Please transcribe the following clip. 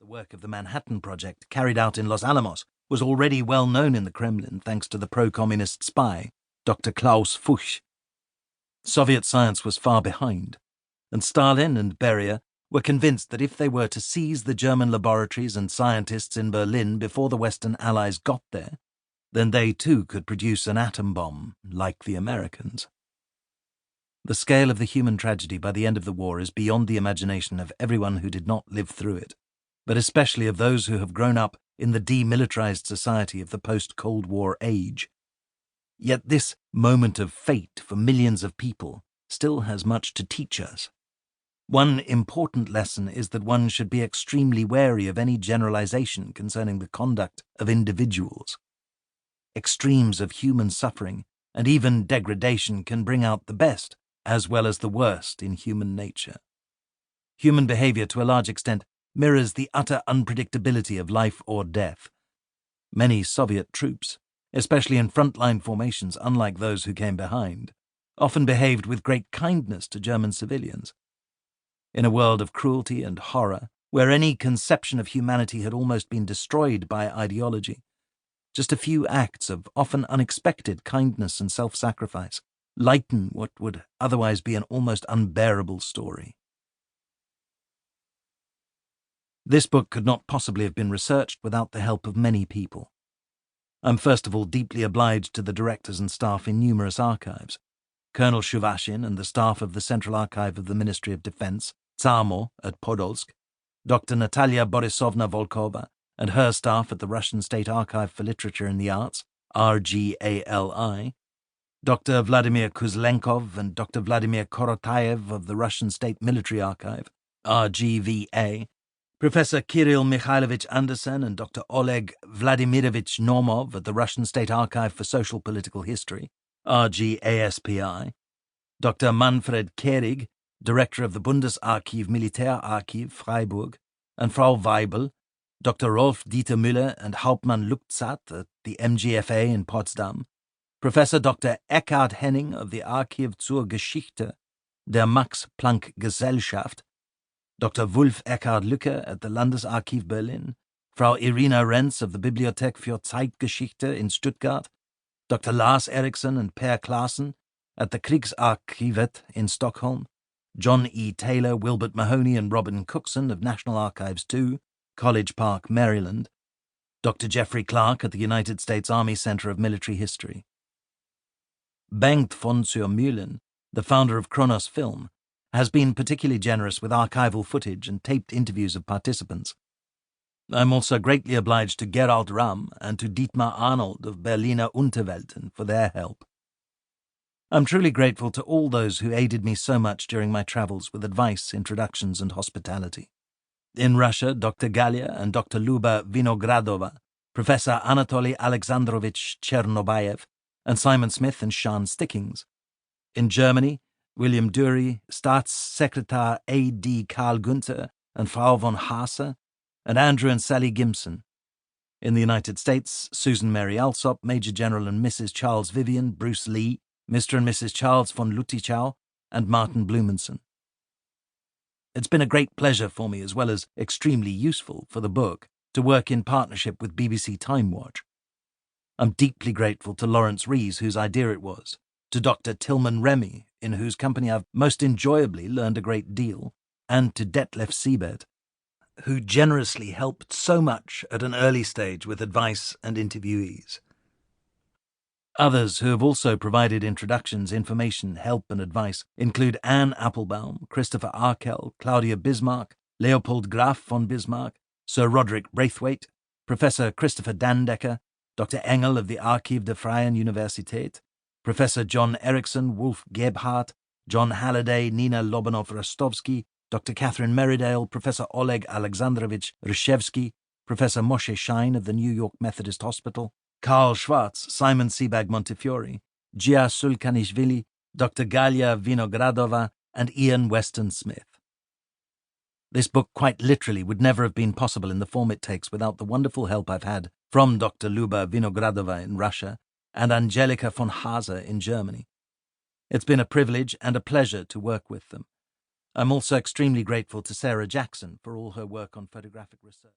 work of the Manhattan Project, carried out in Los Alamos, was already well known in the Kremlin thanks to the pro-communist spy, Dr. Klaus Fuchs. Soviet science was far behind, and Stalin and Beria were convinced that if they were to seize the German laboratories and scientists in Berlin before the Western Allies got there, then they too could produce an atom bomb, like the Americans. The scale of the human tragedy by the end of the war is beyond the imagination of everyone who did not live through it, but especially of those who have grown up in the demilitarized society of the post-Cold War age. Yet this moment of fate for millions of people still has much to teach us. One important lesson is that one should be extremely wary of any generalization concerning the conduct of individuals. Extremes of human suffering and even degradation can bring out the best as well as the worst in human nature. Human behavior, to a large extent, mirrors the utter unpredictability of life or death. Many Soviet troops, especially in frontline formations unlike those who came behind, often behaved with great kindness to German civilians. In a world of cruelty and horror, where any conception of humanity had almost been destroyed by ideology, just a few acts of often unexpected kindness and self-sacrifice lighten what would otherwise be an almost unbearable story. This book could not possibly have been researched without the help of many people. I'm first of all deeply obliged to the directors and staff in numerous archives. Colonel Shuvashin and the staff of the Central Archive of the Ministry of Defense, Tsarmo at Podolsk, Dr. Natalia Borisovna Volkova and her staff at the Russian State Archive for Literature and the Arts, RGALI, Dr. Vladimir Kuzlenkov and Dr. Vladimir Korotayev of the Russian State Military Archive, RGVA, Professor Kirill Mikhailovich Anderson and Dr. Oleg Vladimirovich Normov at the Russian State Archive for Social Political History, RGASPI, Dr. Manfred Kehrig, Director of the Bundesarchiv Militärarchiv Freiburg, and Frau Weibel, Dr. Rolf Dieter Müller and Hauptmann Lukzat at the MGFA in Potsdam, Professor Dr. Eckhard Henning of the Archiv zur Geschichte der Max-Planck-Gesellschaft, Dr. Wulf Eckhard Lücke at the Landesarchiv Berlin, Frau Irina Renz of the Bibliothek für Zeitgeschichte in Stuttgart, Dr. Lars Eriksson and Per Claassen at the Krigsarkivet in Stockholm, John E. Taylor, Wilbert Mahoney and Robin Cookson of National Archives 2, College Park, Maryland, Dr. Jeffrey Clark at the United States Army Center of Military History. Bengt von Zurmühlen, the founder of Kronos Film, has been particularly generous with archival footage and taped interviews of participants. I'm also greatly obliged to Gerald Ramm and to Dietmar Arnold of Berliner Unterwelten for their help. I'm truly grateful to all those who aided me so much during my travels with advice, introductions, and hospitality. In Russia, Dr. Galia and Dr. Luba Vinogradova, Professor Anatoly Alexandrovich Chernobayev, and Simon Smith and Sean Stickings. In Germany, William Dury, Staatssekretär A.D. Karl Günther and Frau von Haase, and Andrew and Sally Gimson. In the United States, Susan Mary Alsop, Major General and Mrs. Charles Vivian, Bruce Lee, Mr. and Mrs. Charles von Lüttichau, and Martin Blumenson. It's been a great pleasure for me, as well as extremely useful for the book, to work in partnership with BBC Time Watch. I'm deeply grateful to Lawrence Rees, whose idea it was, to Dr. Tilman Remy, in whose company I've most enjoyably learned a great deal, and to Detlef Siebert, who generously helped so much at an early stage with advice and interviewees. Others who have also provided introductions, information, help and advice include Anne Applebaum, Christopher Arkell, Claudia Bismarck, Leopold Graf von Bismarck, Sir Roderick Braithwaite, Professor Christopher Dandecker, Dr. Engel of the Archiv der Freien Universität, Professor John Erickson, Wolf Gebhardt, John Halliday, Nina Lobanov-Rostovsky, Dr. Catherine Merridale, Professor Oleg Alexandrovich Reshevsky, Professor Moshe Shine of the New York Methodist Hospital, Karl Schwartz, Simon Sebag Montefiore, Gia Sulkanishvili, Dr. Galia Vinogradova, and Ian Weston Smith. This book quite literally would never have been possible in the form it takes without the wonderful help I've had from Dr. Luba Vinogradova in Russia and Angelika von Haase in Germany. It's been a privilege and a pleasure to work with them. I'm also extremely grateful to Sarah Jackson for all her work on photographic research.